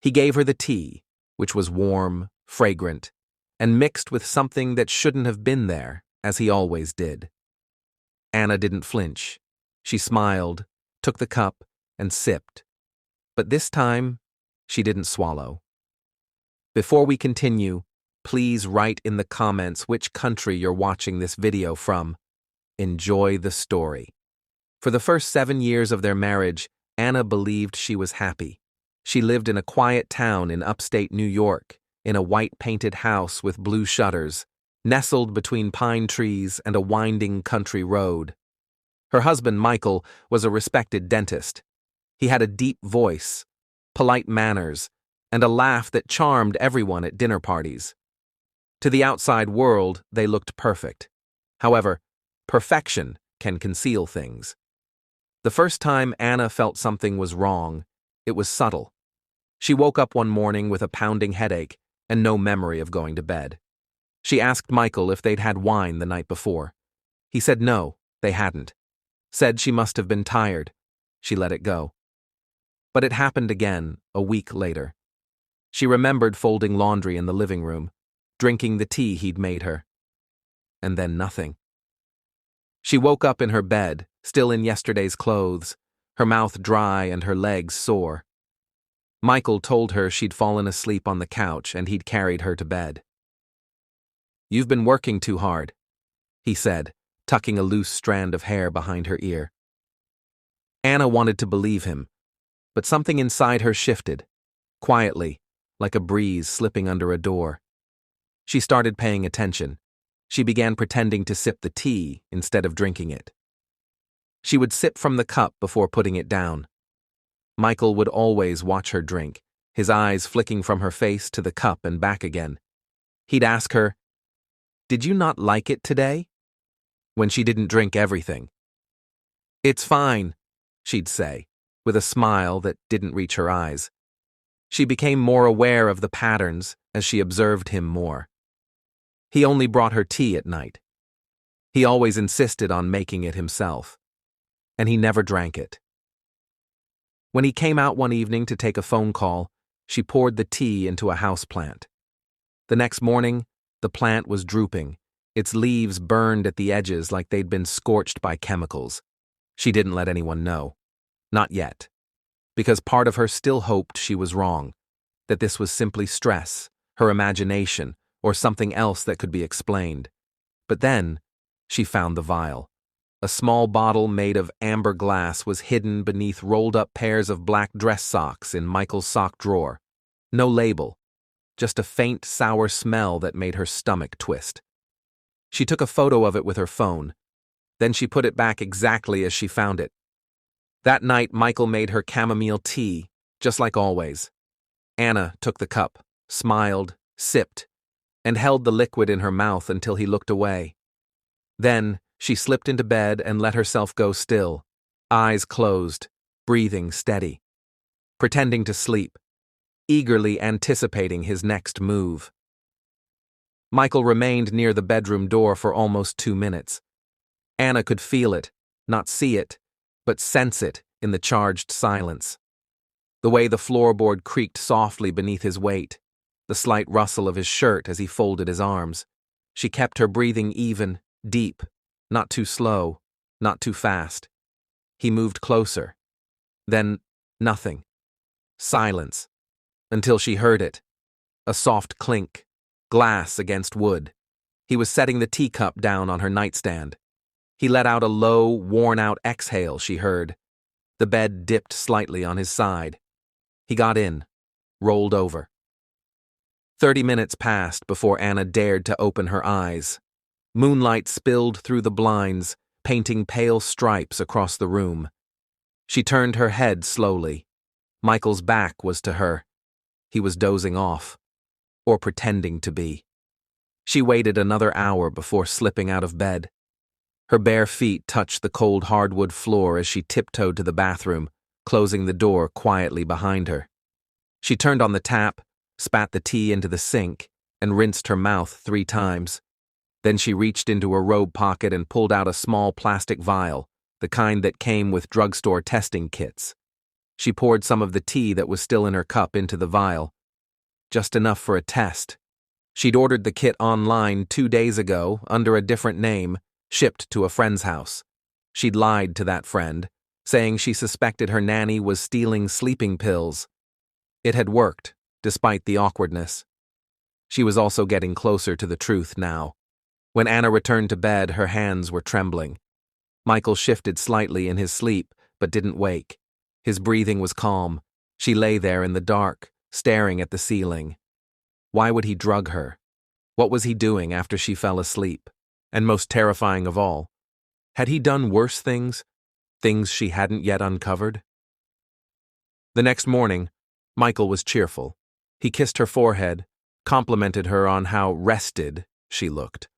He gave her the tea, which was warm, fragrant, and mixed with something that shouldn't have been there, as he always did. Anna didn't flinch. She smiled, took the cup, and sipped. But this time, she didn't swallow. Before we continue, please write in the comments which country you're watching this video from. Enjoy the story. For the first 7 years of their marriage, Anna believed she was happy. She lived in a quiet town in upstate New York, in a white-painted house with blue shutters, nestled between pine trees and a winding country road. Her husband, Michael, was a respected dentist. He had a deep voice, polite manners, and a laugh that charmed everyone at dinner parties. To the outside world, they looked perfect. However, perfection can conceal things. The first time Anna felt something was wrong, it was subtle. She woke up one morning with a pounding headache and no memory of going to bed. She asked Michael if they'd had wine the night before. He said no, they hadn't. Said she must have been tired. She let it go. But it happened again, a week later. She remembered folding laundry in the living room, drinking the tea he'd made her. And then nothing. She woke up in her bed, still in yesterday's clothes, her mouth dry and her legs sore. Michael told her she'd fallen asleep on the couch and he'd carried her to bed. "You've been working too hard," he said, tucking a loose strand of hair behind her ear. Anna wanted to believe him, but something inside her shifted, quietly, like a breeze slipping under a door. She started paying attention. She began pretending to sip the tea instead of drinking it. She would sip from the cup before putting it down. Michael would always watch her drink, his eyes flicking from her face to the cup and back again. He'd ask her, "Did you not like it today?" when she didn't drink everything. "It's fine," she'd say, with a smile that didn't reach her eyes. She became more aware of the patterns as she observed him more. He only brought her tea at night. He always insisted on making it himself. And he never drank it. When he came out one evening to take a phone call, she poured the tea into a houseplant. The next morning, the plant was drooping, its leaves burned at the edges like they'd been scorched by chemicals. She didn't let anyone know. Not yet. Because part of her still hoped she was wrong, that this was simply stress, her imagination, or something else that could be explained. But then, she found the vial. A small bottle made of amber glass was hidden beneath rolled-up pairs of black dress socks in Michael's sock drawer. No label, just a faint sour smell that made her stomach twist. She took a photo of it with her phone. Then she put it back exactly as she found it. That night, Michael made her chamomile tea, just like always. Anna took the cup, smiled, sipped, and held the liquid in her mouth until he looked away. Then, she slipped into bed and let herself go still, eyes closed, breathing steady, pretending to sleep, eagerly anticipating his next move. Michael remained near the bedroom door for almost 2 minutes. Anna could feel it, not see it, but sense it in the charged silence. The way the floorboard creaked softly beneath his weight, the slight rustle of his shirt as he folded his arms. She kept her breathing even, deep, not too slow, not too fast. He moved closer. Then, nothing. Silence. Until she heard it. A soft clink. Glass against wood. He was setting the teacup down on her nightstand. He let out a low, worn-out exhale she heard. The bed dipped slightly on his side. He got in. Rolled over. 30 minutes passed before Anna dared to open her eyes. Moonlight spilled through the blinds, painting pale stripes across the room. She turned her head slowly. Michael's back was to her. He was dozing off, or pretending to be. She waited another hour before slipping out of bed. Her bare feet touched the cold hardwood floor as she tiptoed to the bathroom, closing the door quietly behind her. She turned on the tap, spat the tea into the sink, and rinsed her mouth 3 times. Then she reached into her robe pocket and pulled out a small plastic vial, the kind that came with drugstore testing kits. She poured some of the tea that was still in her cup into the vial. Just enough for a test. She'd ordered the kit online 2 days ago, under a different name, shipped to a friend's house. She'd lied to that friend, saying she suspected her nanny was stealing sleeping pills. It had worked, despite the awkwardness. She was also getting closer to the truth now. When Anna returned to bed, her hands were trembling. Michael shifted slightly in his sleep, but didn't wake. His breathing was calm. She lay there in the dark, staring at the ceiling. Why would he drug her? What was he doing after she fell asleep? And most terrifying of all, had he done worse things? Things she hadn't yet uncovered? The next morning, Michael was cheerful. He kissed her forehead, complimented her on how rested she looked.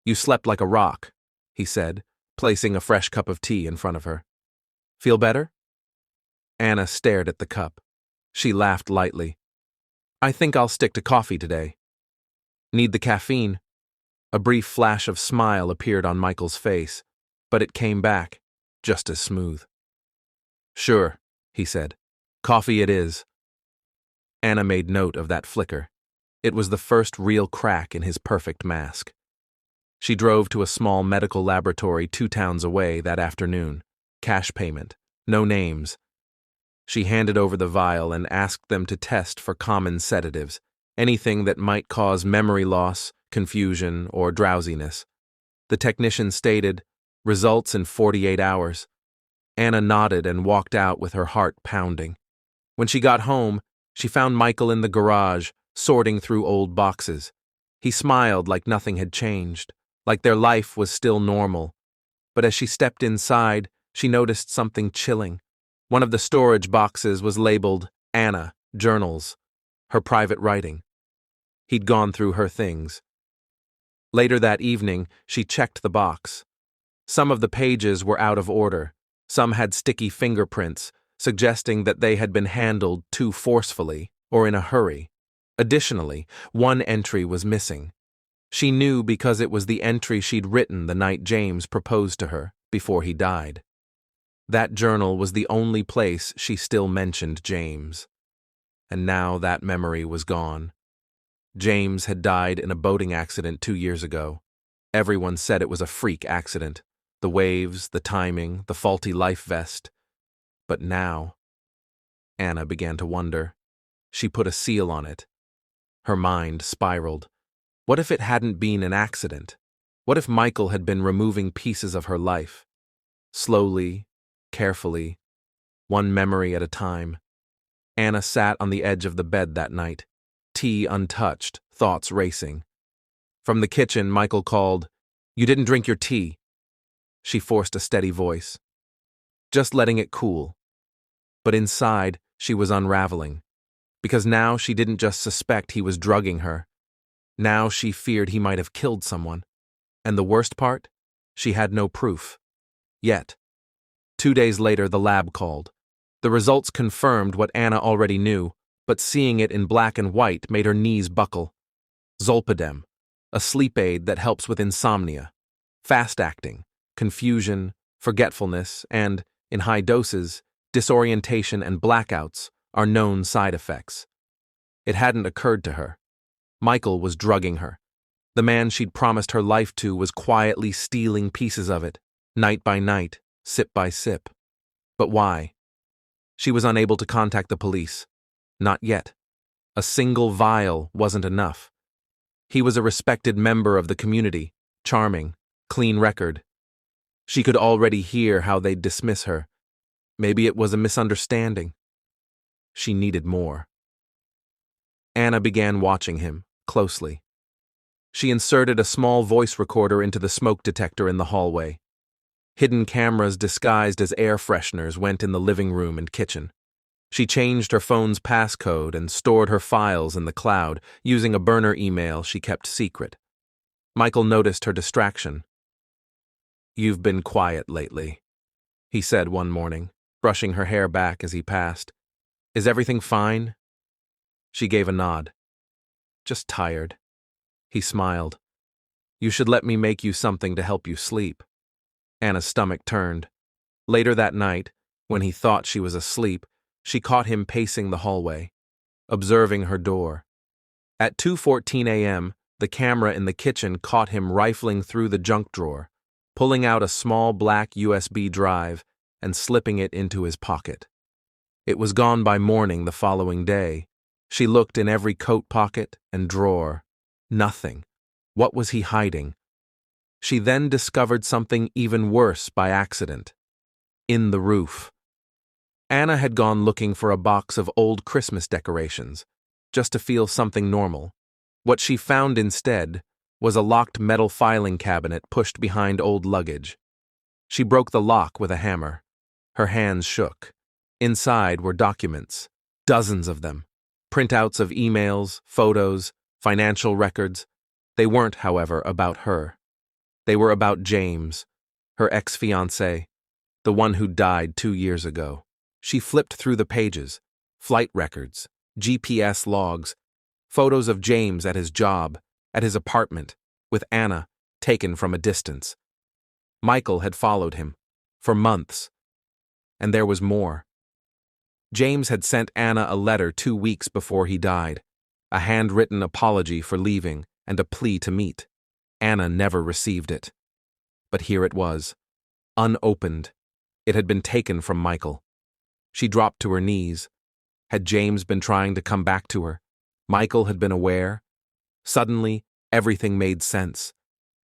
"You slept like a rock," he said, placing a fresh cup of tea in front of her. "Feel better?" Anna stared at the cup. She laughed lightly. "I think I'll stick to coffee today." "Need the caffeine?" A brief flash of smile appeared on Michael's face, but it came back, just as smooth. "Sure," he said. "Coffee it is." Anna made note of that flicker. It was the first real crack in his perfect mask. She drove to a small medical laboratory 2 towns away that afternoon. Cash payment. No names. She handed over the vial and asked them to test for common sedatives, anything that might cause memory loss, confusion, or drowsiness. The technician stated, "Results in 48 hours." Anna nodded and walked out with her heart pounding. When she got home, she found Michael in the garage, sorting through old boxes. He smiled like nothing had changed, like their life was still normal. But as she stepped inside, she noticed something chilling. One of the storage boxes was labeled Anna, Journals, her private writing. He'd gone through her things. Later that evening, she checked the box. Some of the pages were out of order. Some had sticky fingerprints, suggesting that they had been handled too forcefully or in a hurry. Additionally, one entry was missing. She knew because it was the entry she'd written the night James proposed to her, before he died. That journal was the only place she still mentioned James. And now that memory was gone. James had died in a boating accident 2 years ago. Everyone said it was a freak accident. The waves, the timing, the faulty life vest. But now, Anna began to wonder. She put a seal on it. Her mind spiraled. What if it hadn't been an accident? What if Michael had been removing pieces of her life? Slowly, carefully, one memory at a time. Anna sat on the edge of the bed that night, tea untouched, thoughts racing. From the kitchen, Michael called, "You didn't drink your tea." She forced a steady voice. "Just letting it cool." But inside, she was unraveling. Because now she didn't just suspect he was drugging her. Now she feared he might have killed someone. And the worst part? She had no proof. Yet. 2 days later, the lab called. The results confirmed what Anna already knew, but seeing it in black and white made her knees buckle. Zolpidem, a sleep aid that helps with insomnia, fast-acting, confusion, forgetfulness, and, in high doses, disorientation and blackouts are known side effects. It hadn't occurred to her. Michael was drugging her. The man she'd promised her life to was quietly stealing pieces of it, night by night, sip by sip. But why? She was unable to contact the police. Not yet. A single vial wasn't enough. He was a respected member of the community, charming, clean record. She could already hear how they'd dismiss her. Maybe it was a misunderstanding. She needed more. Anna began watching him, closely. She inserted a small voice recorder into the smoke detector in the hallway. Hidden cameras disguised as air fresheners went in the living room and kitchen. She changed her phone's passcode and stored her files in the cloud using a burner email she kept secret. Michael noticed her distraction. "You've been quiet lately," he said one morning, brushing her hair back as he passed. "Is everything fine?" She gave a nod. "Just tired." He smiled. "You should let me make you something to help you sleep." Anna's stomach turned. Later that night, When he thought she was asleep, she caught him pacing the hallway, observing her door. At 2:14 a.m., the camera in the kitchen caught him rifling through the junk drawer, pulling out a small black USB drive and slipping it into his pocket. It was gone by morning the following day. She looked in every coat pocket and drawer. Nothing. What was he hiding? She then discovered something even worse by accident. In the roof. Anna had gone looking for a box of old Christmas decorations, just to feel something normal. What she found instead was a locked metal filing cabinet pushed behind old luggage. She broke the lock with a hammer. Her hands shook. Inside were documents, dozens of them, printouts of emails, photos, financial records. They weren't, however, about her. They were about James, her ex-fiancé, the one who died 2 years ago. She flipped through the pages, flight records, GPS logs, photos of James at his job, at his apartment, with Anna, taken from a distance. Michael had followed him, for months. And there was more. James had sent Anna a letter 2 weeks before he died, a handwritten apology for leaving and a plea to meet. Anna never received it. But here it was, unopened. It had been taken from Michael. She dropped to her knees. Had James been trying to come back to her? Michael had been aware? Suddenly, everything made sense.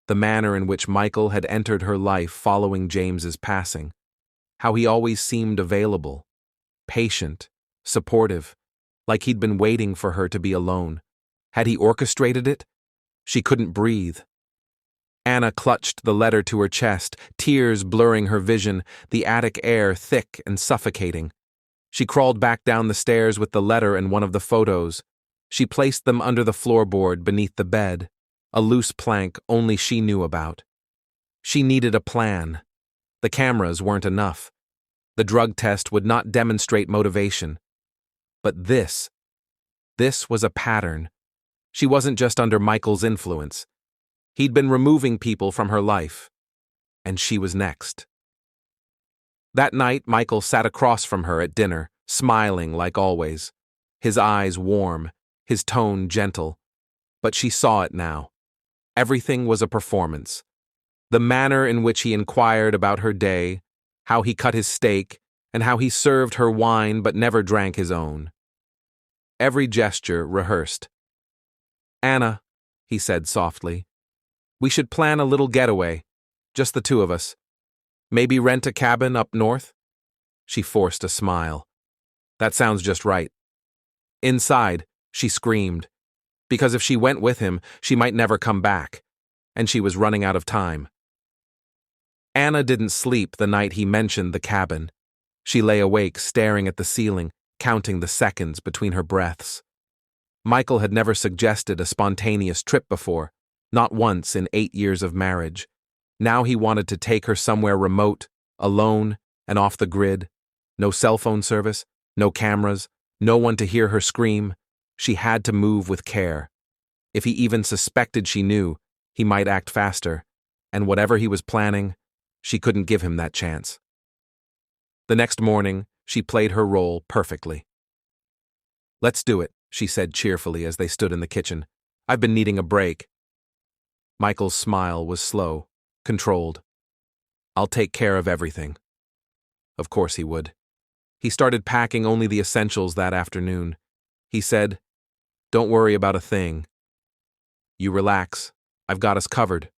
The manner in which Michael had entered her life following James's passing. How he always seemed available, patient, supportive, like he'd been waiting for her to be alone. Had he orchestrated it? She couldn't breathe. Anna clutched the letter to her chest, tears blurring her vision, the attic air thick and suffocating. She crawled back down the stairs with the letter and one of the photos. She placed them under the floorboard beneath the bed, a loose plank only she knew about. She needed a plan. The cameras weren't enough. The drug test would not demonstrate motivation. But this was a pattern. She wasn't just under Michael's influence. He'd been removing people from her life. And she was next. That night, Michael sat across from her at dinner, smiling like always. His eyes warm, his tone gentle. But she saw it now. Everything was a performance. The manner in which he inquired about her day, how he cut his steak, and how he served her wine but never drank his own. Every gesture rehearsed. "Anna," he said softly, "we should plan a little getaway, just the two of us. Maybe rent a cabin up north?" She forced a smile. "That sounds just right." Inside, she screamed, because if she went with him, she might never come back, and she was running out of time. Anna didn't sleep the night he mentioned the cabin. She lay awake, staring at the ceiling, counting the seconds between her breaths. Michael had never suggested a spontaneous trip before, not once in 8 years of marriage. Now he wanted to take her somewhere remote, alone, and off the grid. No cell phone service, no cameras, no one to hear her scream. She had to move with care. If he even suspected she knew, he might act faster, and whatever he was planning, she couldn't give him that chance. The next morning, she played her role perfectly. "Let's do it," she said cheerfully as they stood in the kitchen. "I've been needing a break." Michael's smile was slow, controlled. "I'll take care of everything." Of course he would. He started packing only the essentials that afternoon. He said, "Don't worry about a thing. You relax. I've got us covered."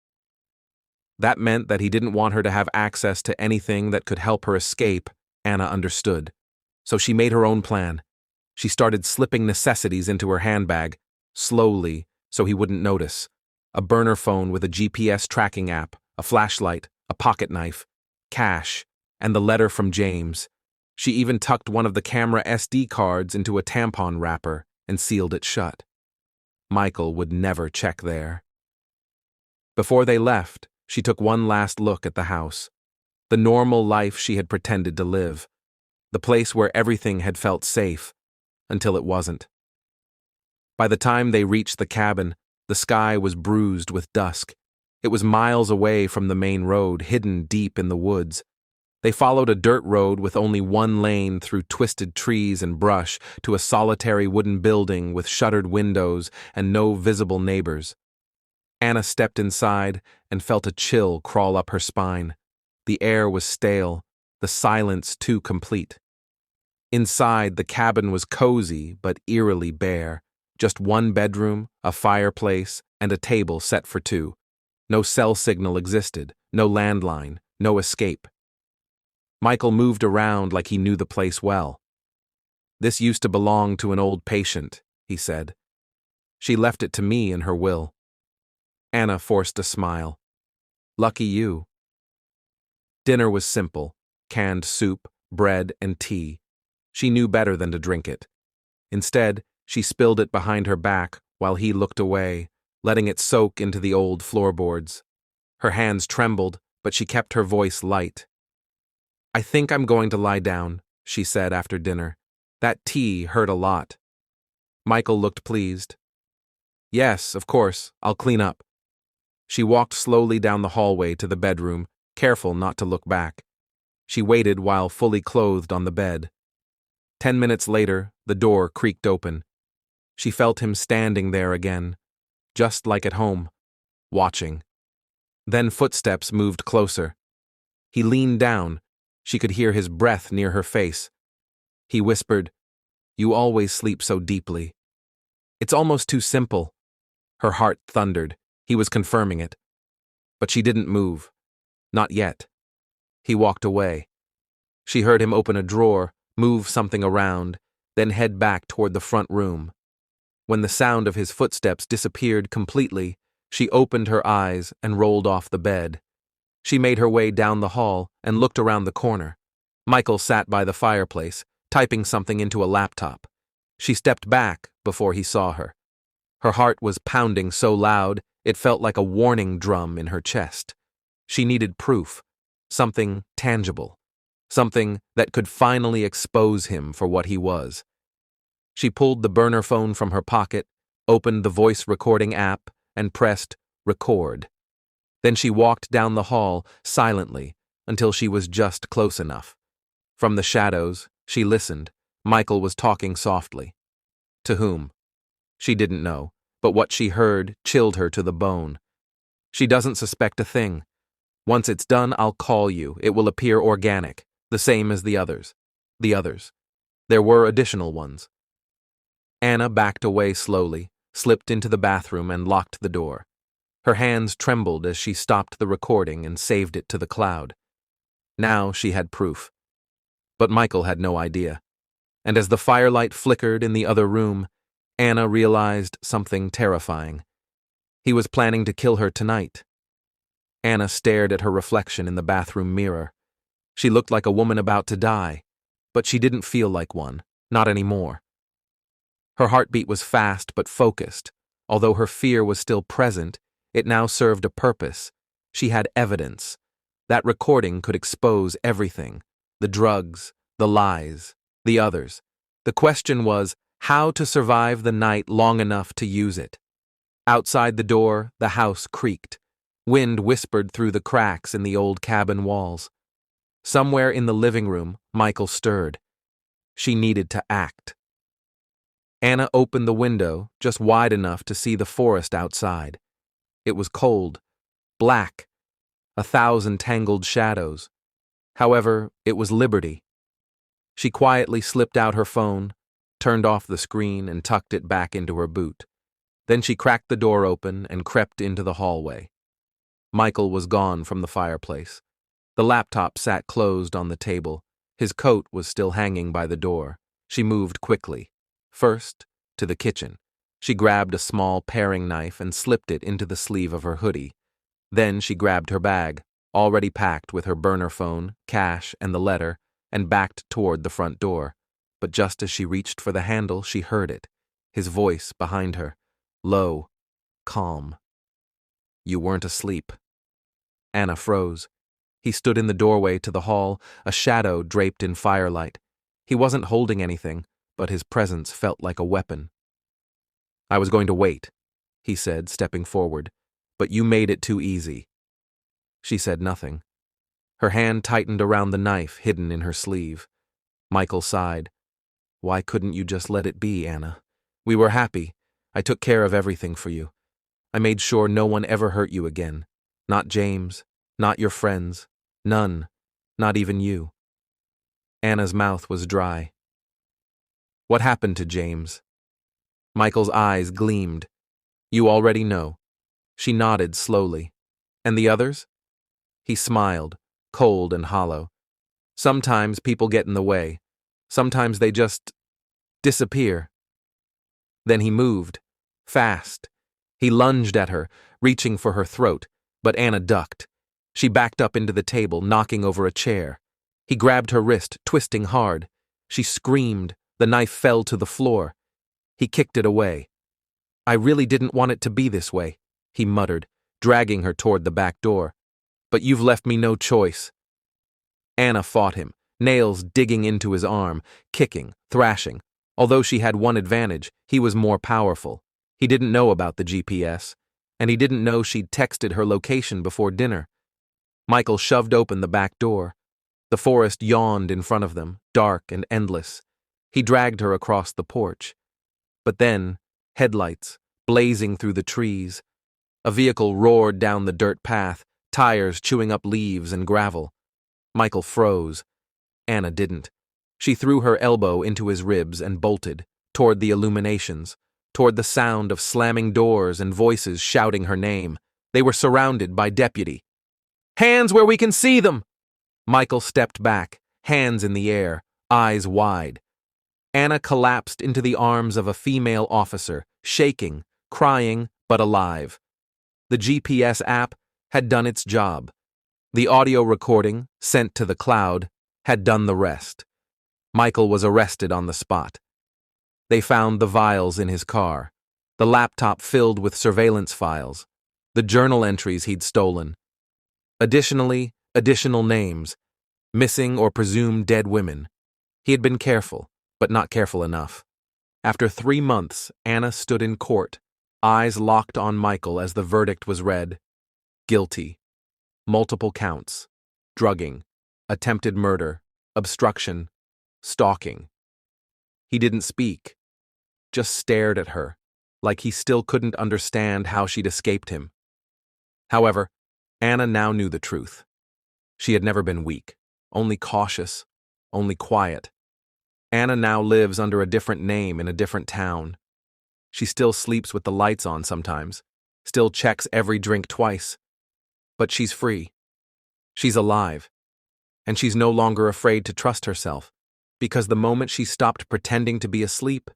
That meant that he didn't want her to have access to anything that could help her escape. Anna understood. So she made her own plan. She started slipping necessities into her handbag, slowly, so he wouldn't notice. A burner phone with a GPS tracking app, a flashlight, a pocket knife, cash, and the letter from James. She even tucked one of the camera SD cards into a tampon wrapper and sealed it shut. Michael would never check there. Before they left, she took one last look at the house. The normal life she had pretended to live. The place where everything had felt safe, until it wasn't. By the time they reached the cabin, the sky was bruised with dusk. It was miles away from the main road, hidden deep in the woods. They followed a dirt road with only one lane through twisted trees and brush to a solitary wooden building with shuttered windows and no visible neighbors. Anna stepped inside and felt a chill crawl up her spine. The air was stale, the silence too complete. Inside, the cabin was cozy but eerily bare. Just one bedroom, a fireplace, and a table set for two. No cell signal existed, no landline, no escape. Michael moved around like he knew the place well. "This used to belong to an old patient," he said. "She left it to me in her will." Anna forced a smile. "Lucky you." Dinner was simple: canned soup, bread, and tea. She knew better than to drink it. Instead, she spilled it behind her back while he looked away, letting it soak into the old floorboards. Her hands trembled, but she kept her voice light. "I think I'm going to lie down," she said after dinner. "That tea hurt a lot." Michael looked pleased. "Yes, of course, I'll clean up." She walked slowly down the hallway to the bedroom, careful not to look back. She waited while fully clothed on the bed. 10 minutes later, the door creaked open. She felt him standing there again, just like at home, watching. Then footsteps moved closer. He leaned down. She could hear his breath near her face. He whispered, "You always sleep so deeply." "It's almost too simple." Her heart thundered. He was confirming it. But she didn't move. Not yet. He walked away. She heard him open a drawer, move something around, then head back toward the front room. When the sound of his footsteps disappeared completely, she opened her eyes and rolled off the bed. She made her way down the hall and looked around the corner. Michael sat by the fireplace, typing something into a laptop. She stepped back before he saw her. Her heart was pounding so loud it felt like a warning drum in her chest. She needed proof, something tangible, something that could finally expose him for what he was. She pulled the burner phone from her pocket, opened the voice recording app, and pressed record. Then she walked down the hall silently until she was just close enough. From the shadows, she listened. Michael was talking softly. To whom? She didn't know, but what she heard chilled her to the bone. "She doesn't suspect a thing. Once it's done, I'll call you. It will appear organic, the same as the others." The others. There were additional ones. Anna backed away slowly, slipped into the bathroom, and locked the door. Her hands trembled as she stopped the recording and saved it to the cloud. Now she had proof. But Michael had no idea. And as the firelight flickered in the other room, Anna realized something terrifying. He was planning to kill her tonight. Anna stared at her reflection in the bathroom mirror. She looked like a woman about to die, but she didn't feel like one, not anymore. Her heartbeat was fast but focused. Although her fear was still present, it now served a purpose. She had evidence. That recording could expose everything: the drugs, the lies, the others. The question was how to survive the night long enough to use it. Outside the door, the house creaked. Wind whispered through the cracks in the old cabin walls. Somewhere in the living room, Michael stirred. She needed to act. Anna opened the window just wide enough to see the forest outside. It was cold, black, 1,000 tangled shadows. However, it was liberty. She quietly slipped out her phone, turned off the screen, and tucked it back into her boot. Then she cracked the door open and crept into the hallway. Michael was gone from the fireplace. The laptop sat closed on the table. His coat was still hanging by the door. She moved quickly. First, to the kitchen. She grabbed a small paring knife and slipped it into the sleeve of her hoodie. Then she grabbed her bag, already packed with her burner phone, cash, and the letter, and backed toward the front door. But just as she reached for the handle, she heard it, his voice behind her, low, calm. "You weren't asleep." Anna froze. He stood in the doorway to the hall, a shadow draped in firelight. He wasn't holding anything, but his presence felt like a weapon. "I was going to wait," he said, stepping forward, "but you made it too easy." She said nothing. Her hand tightened around the knife hidden in her sleeve. Michael sighed. Why couldn't you just let it be, Anna? We were happy. I took care of everything for you. I made sure no one ever hurt you again. Not James, not your friends, none, not even you. Anna's mouth was dry. What happened to James? Michael's eyes gleamed. You already know. She nodded slowly. And the others? He smiled, cold and hollow. Sometimes people get in the way. Sometimes they just disappear. Then he moved, fast. He lunged at her, reaching for her throat, but Anna ducked. She backed up into the table, knocking over a chair. He grabbed her wrist, twisting hard. She screamed. The knife fell to the floor. He kicked it away. I really didn't want it to be this way, he muttered, dragging her toward the back door. But you've left me no choice. Anna fought him, nails digging into his arm, kicking, thrashing. Although she had one advantage, he was more powerful. He didn't know about the GPS, and he didn't know she'd texted her location before dinner. Michael shoved open the back door. The forest yawned in front of them, dark and endless. He dragged her across the porch. But then, headlights, blazing through the trees. A vehicle roared down the dirt path, tires chewing up leaves and gravel. Michael froze. Anna didn't. She threw her elbow into his ribs and bolted, toward the illuminations, toward the sound of slamming doors and voices shouting her name. They were surrounded by deputy. Hands where we can see them! Michael stepped back, hands in the air, eyes wide. Anna collapsed into the arms of a female officer, shaking, crying, but alive. The GPS app had done its job. The audio recording, sent to the cloud, had done the rest. Michael was arrested on the spot. They found the vials in his car, the laptop filled with surveillance files, the journal entries he'd stolen. Additionally, additional names, missing or presumed dead women. He had been careful, but not careful enough. After 3 months, Anna stood in court, eyes locked on Michael as the verdict was read. Guilty. Multiple counts. Drugging. Attempted murder. Obstruction. Stalking. He didn't speak, just stared at her, like he still couldn't understand how she'd escaped him. However, Anna now knew the truth. She had never been weak, only cautious, only quiet. Anna now lives under a different name in a different town. She still sleeps with the lights on sometimes, still checks every drink twice. But she's free. She's alive. And she's no longer afraid to trust herself, because the moment she stopped pretending to be asleep,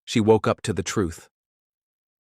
she woke up to the truth.